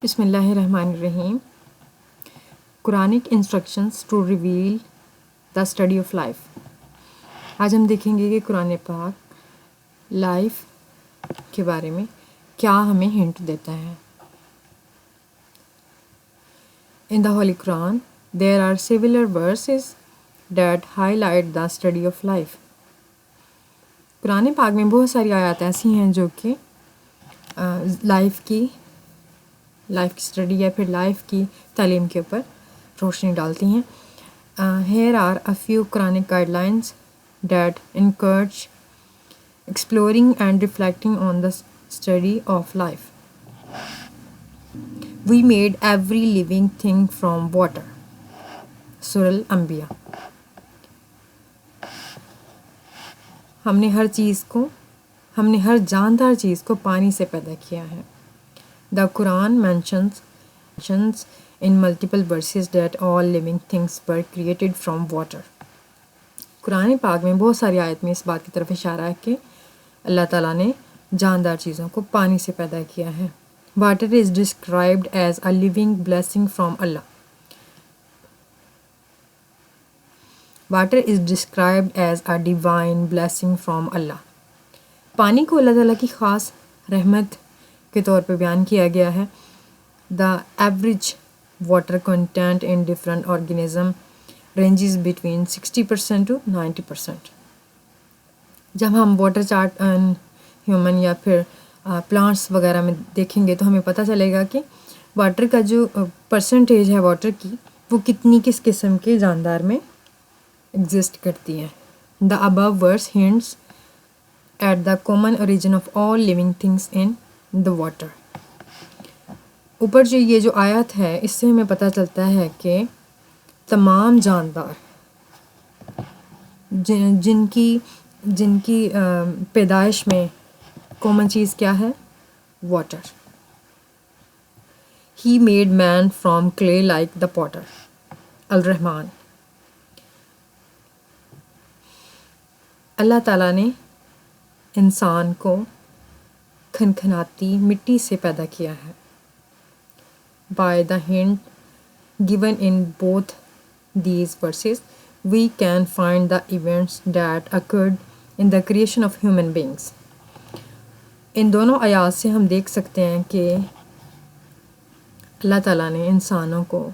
بسم اللہ الرحمن الرحیم. Quranic instructions to reveal the study of life. آج ہم دیکھیں گے کہ قرآن پاک لائف کے بارے میں کیا ہمیں ہنٹ دیتا ہے. In the holy Quran there are several verses that highlight the study of life. Quran پاک میں بہت ساری آیات ایسی ہیں جو کہ لائف کی اسٹڈی یا پھر لائف کی تعلیم کے اوپر روشنی ڈالتی ہیں. Here are a few Quranic guidelines that encourage exploring and reflecting on the study of life. We made every living thing from water. سورہ الانبیاء. ہم نے ہر جاندار چیز کو پانی سے پیدا کیا ہے. The Quran mentions in multiple verses that all living things were created from water. قرآن پاک میں بہت ساری آیت میں اس بات کی طرف اشارہ ہے کہ اللہ تعالیٰ نے جاندار چیزوں کو پانی سے پیدا کیا ہے. Water is described as a living blessing from Allah. Water is described as a divine blessing from Allah. پانی کو اللہ تعالیٰ کی خاص رحمت کے طور پہ بیان کیا گیا ہے. The average water content in different organism ranges between 60% to 90%. جب ہم واٹر چارٹ ہیومن یا پھر پلانٹس وغیرہ میں دیکھیں گے تو ہمیں پتہ چلے گا کہ واٹر کا جو پرسنٹیج ہے واٹر کی وہ کس قسم کے جاندار میں ایگزسٹ کرتی ہے. The above verse hints at the common origin of all living things in the water. اوپر یہ جو آیت ہے اس سے ہمیں پتہ چلتا ہے کہ تمام جاندار جن کی پیدائش میں کامن چیز کیا ہے؟ Water. He made man from clay like the potter. الرحمن. اللہ تعالیٰ نے انسان کو کھنکھناتی مٹی سے پیدا کیا ہے. By the hint given in both these verses we can find the events that occurred in the creation of human beings. ان دونوں آیات سے ہم دیکھ سکتے ہیں کہ اللہ تعالیٰ نے انسانوں کو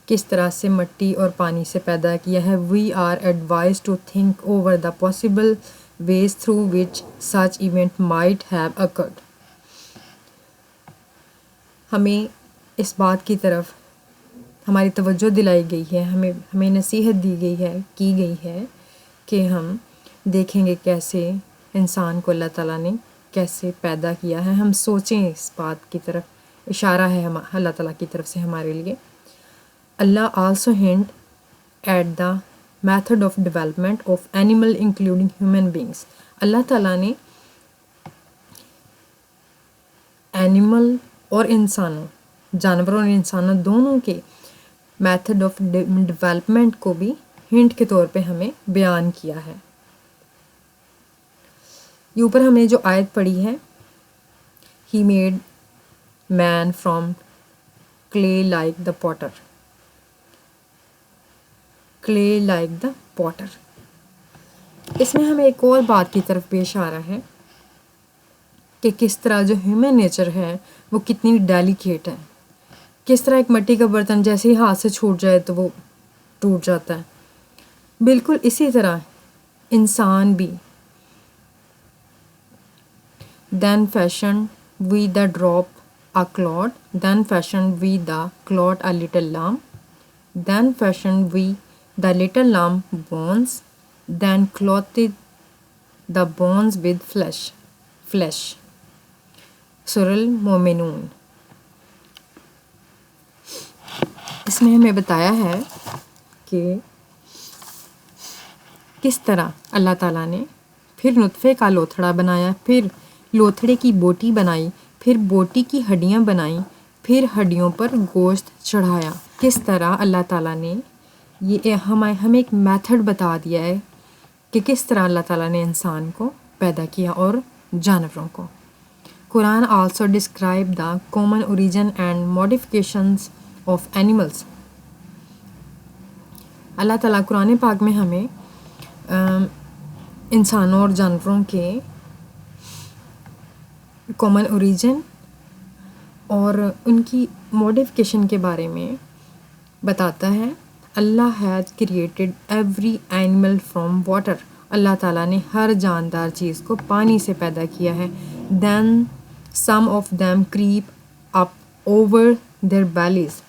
کس طرح سے مٹی اور پانی سے پیدا کیا ہے. We are advise to think over the possible ways through which such event might have occurred. ہمیں اس بات کی طرف ہماری توجہ دلائی گئی ہے، ہمیں نصیحت کی گئی ہے کہ ہم دیکھیں گے کیسے انسان کو اللہ تعالیٰ نے کیسے پیدا کیا ہے. ہم سوچیں اس بات کی طرف. اشارہ ہے اللہ تعالیٰ کی طرف سے ہمارے لیے. Allah also hint at the method of development of animal including human beings. Allah تعالیٰ نے اینیمل اور انسانوں، جانوروں اور انسانوں دونوں کے میتھڈ آف ڈیولپمنٹ کو بھی ہنٹ کے طور پہ ہمیں بیان کیا ہے. یہ اوپر ہم نے جو آیت پڑھی ہے he made man from clay like the potter. Clay like the potter. اس میں ہمیں ایک اور بات کی طرف بھی اشارہ ہے کہ کس طرح جو ہیومن نیچر ہے وہ کتنی ڈیلیکیٹ ہے. کس طرح ایک مٹی کا برتن جیسے ہی ہاتھ سے چھوٹ جائے تو وہ ٹوٹ جاتا ہے. بالکل اسی طرح انسان بھی. Then fashioned we the drop a clod, then fashioned we the clod a little lamb, then fashioned we the little lamb bones, then clothed the bones with flesh. سورہ المومنون. اس میں ہمیں بتایا ہے کہ کس طرح اللہ تعالیٰ نے پھر نطفے کا لوتھڑا بنایا، پھر لوتھڑے کی بوٹی بنائی، پھر بوٹی کی ہڈیاں بنائیں، پھر ہڈیوں پر گوشت چڑھایا. کس طرح اللہ تعالیٰ نے یہ ہمیں ایک میتھڈ بتا دیا ہے کہ کس طرح اللہ تعالیٰ نے انسان کو پیدا کیا اور جانوروں کو. Quran also describe the common origin and modifications of animals. اللہ تعالیٰ قرآن پاک میں ہمیں انسانوں اور جانوروں کے کامن اوریجن اور ان کی موڈیفکیشن کے بارے میں بتاتا ہے. Allah has created every animal from water. Allah تعالیٰ نے ہر جاندار چیز کو پانی سے پیدا کیا ہے. Then some of them creep up over their bellies.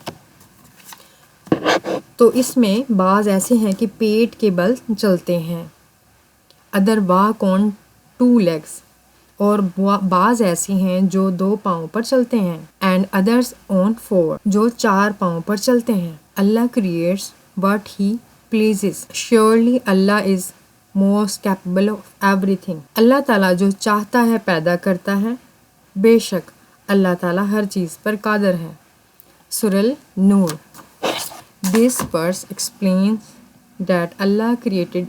تو اس میں بعض ایسے ہیں کہ پیٹ کے بل چلتے ہیں. Other walk on 2 legs. اور بعض ایسی ہیں جو 2 پاؤں پر چلتے ہیں. اینڈ ادرس آن 4 جو 4 پاؤں پر چلتے ہیں. Allah creates what he pleases. Surely Allah is most capable of everything. Allah تعالیٰ جو چاہتا ہے پیدا کرتا ہے. بے شک اللہ تعالیٰ ہر چیز پر قادر ہے. سورہ نور. This verse explains that Allah created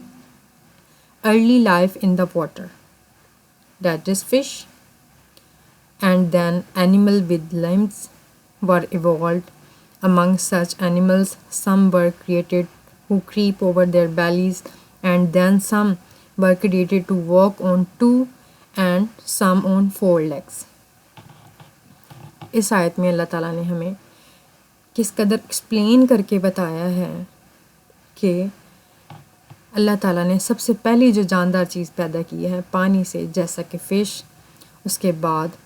early life in the water, that is fish, and then animals with limbs were evolved. Among such animals, some were created who creep over their bellies, and then some were created to walk on 2 and some on 4 legs. اس آیت میں اللہ تعالیٰ نے ہمیں کس قدر explain کر کے بتایا ہے کہ اللہ تعالیٰ نے سب سے پہلی جو جاندار چیز پیدا کی ہے پانی سے، جیسا کہ فش. اس کے بعد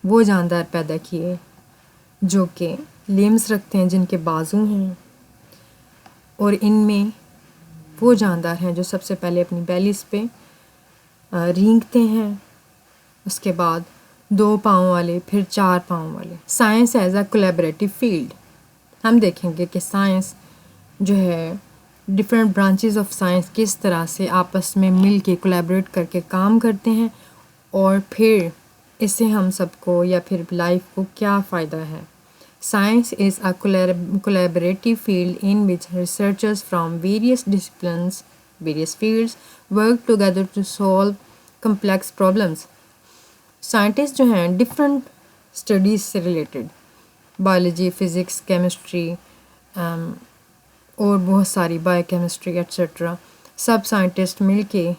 وہ جاندار پیدا کیے جو کہ لیمز رکھتے ہیں، جن کے بازو ہیں. اور ان میں وہ جاندار ہیں جو سب سے پہلے اپنی بیلیز پہ رینگتے ہیں. اس کے بعد 2 پاؤں والے، پھر 4 پاؤں والے. Science as a collaborative field. ہم دیکھیں گے کہ سائنس جو ہے ڈفرینٹ برانچز آف سائنس کس طرح سے آپس میں مل کے کولیبریٹ کر کے کام کرتے ہیں، اور پھر اس سے ہم سب کو یا پھر لائف کو کیا فائدہ ہے. Science is a collaborative field in which researchers from various disciplines, various fields work together to solve complex problems. Scientist جو ہیں ڈفرینٹ اسٹڈیز سے ریلیٹڈ، بایولوجی، فزکس، کیمسٹری اور بہت ساری بایو کیمسٹری ایٹسٹرا، سب سائنٹسٹ مل کے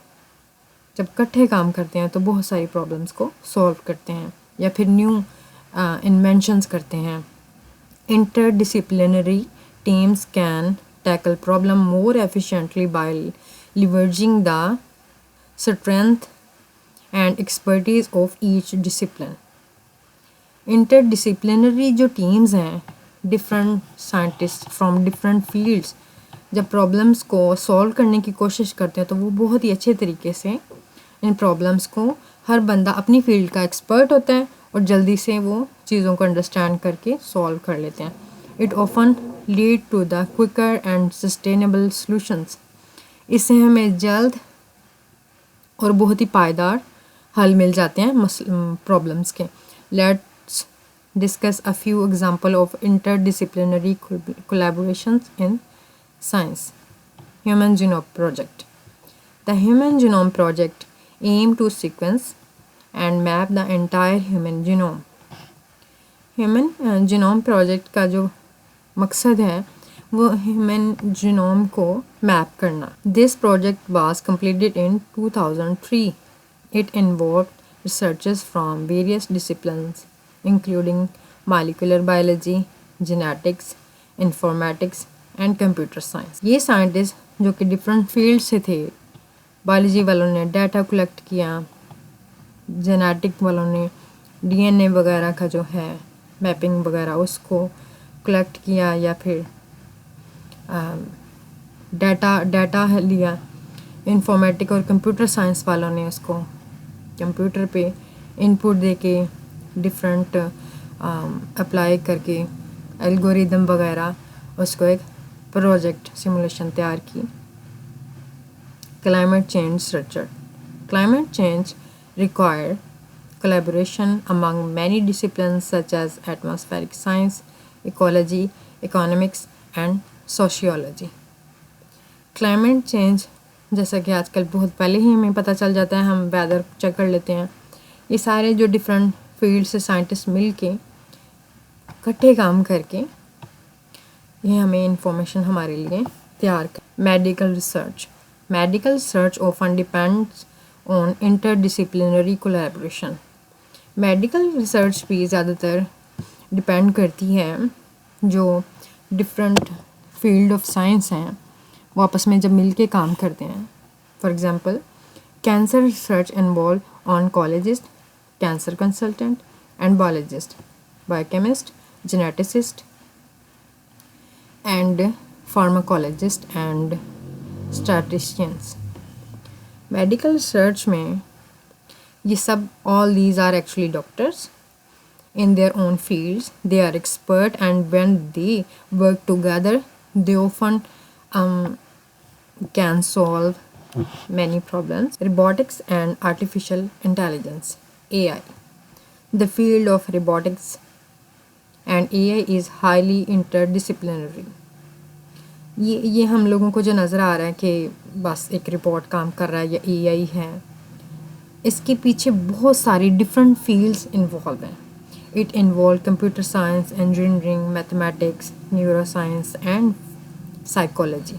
جب کٹھے کام کرتے ہیں تو بہت ساری پرابلمس کو سولو کرتے ہیں یا پھر نیو انوینشنز کرتے ہیں. Interdisciplinary teams can tackle problem more efficiently by leveraging the strength and expertise of each discipline. Interdisciplinary جو ٹیمز ہیں، different scientists from different fields جب پرابلمس کو سولو کرنے کی کوشش کرتے ہیں تو وہ بہت ہی اچھے طریقے سے ان پرابلمس کو، ہر بندہ اپنی فیلڈ کا ایکسپرٹ ہوتا ہے اور جلدی سے وہ چیزوں کو انڈرسٹینڈ کر کے سولو کر لیتے ہیں. It often lead to the quicker and sustainable solutions. اس سے ہمیں جلد اور بہت ہی پائیدار حل مل جاتے ہیں پرابلمس کے. Let's discuss a few example of interdisciplinary collaborations in science. Human genome project. The human genome project aim to sequence and map the entire human genome. Human genome project کا جو مقصد ہے وہ human genome کو map کرنا. This project was completed in 2003. It involved researchers from various disciplines including molecular biology, genetics, informatics and computer science. یہ scientist جو کہ ڈفرینٹ فیلڈ سے تھے، بایولوجی والوں نے ڈیٹا کلیکٹ کیا، جینیٹک والوں نے DNA وغیرہ کا جو ہے میپنگ وغیرہ اس کو کلیکٹ کیا، یا پھر ڈیٹا لیا. انفارمیٹک اور کمپیوٹر سائنس والوں نے اس کو کمپیوٹر پہ ان پٹ دے کے ڈفرینٹ اپلائی کر کے الگوریدم وغیرہ اس کو ایک پروجیکٹ سیمولیشن تیار کی. Climate change researcher. Climate change require collaboration among many disciplines such as atmospheric science, ecology, economics and sociology. Climate change جیسا کہ آج کل بہت پہلے ہی ہمیں پتہ چل جاتا ہے، ہم ویدر چیک کر لیتے ہیں. یہ سارے جو ڈفرینٹ فیلڈ سے سائنٹسٹ مل کے اکٹھے کام کر کے یہ ہمیں انفارمیشن ہمارے لیے تیار کر. Medical research often depends on interdisciplinary collaboration. Medical research بھی زیادہ تر ڈپینڈ کرتی ہے جو ڈفرینٹ فیلڈ آف سائنس ہیں وہ آپس میں جب مل کے کام کرتے ہیں. For example cancer research involve oncologist, cancer consultant and biologist, biochemist, geneticist and pharmacologist and statisticians. Medical research میں یہ سب all these are actually doctors in their own fields. They are expert and when they work together they often can solve many problems. Robotics and artificial intelligence, AI. The field of robotics and AI is highly interdisciplinary. یہ ہم لوگوں کو جو نظر آ رہا ہے کہ بس ایک رپورٹ کام کر رہا ہے یا اے آئی ہے، اس کے پیچھے بہت ساری ڈفرینٹ فیلڈس انوالو ہیں. It involve computer science, engineering, mathematics, neuro science and psychology.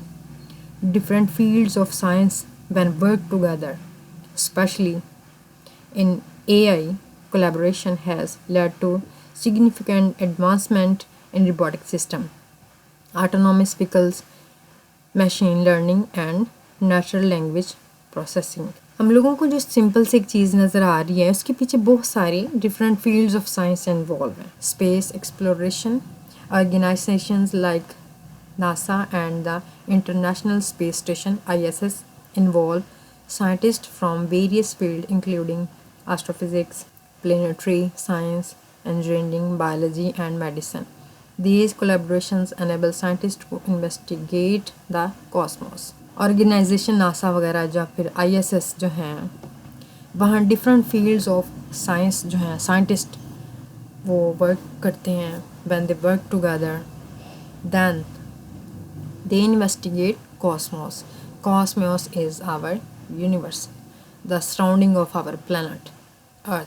Different fields of science when work together, especially in AI, collaboration has led to significant advancement in robotic system, autonomous vehicles, machine learning and natural language processing. ہم لوگوں کو جو simple سے ایک چیز نظر آ رہی ہے اس کے پیچھے بہت ساری different fields of science involve ہیں. Space exploration organisations like NASA and the International Space Station ISS involve scientists from various fields including astrophysics, planetary science, engineering, biology and medicine. These collaborations enable scientists to investigate the cosmos. Organisation NASA وغیرہ جو پھر ISS جو ہیں وہاں different fields of science جو ہیں scientist وہ work کرتے ہیں. when they work together then they investigate cosmos. Cosmos is our universe, the surrounding of our planet Earth.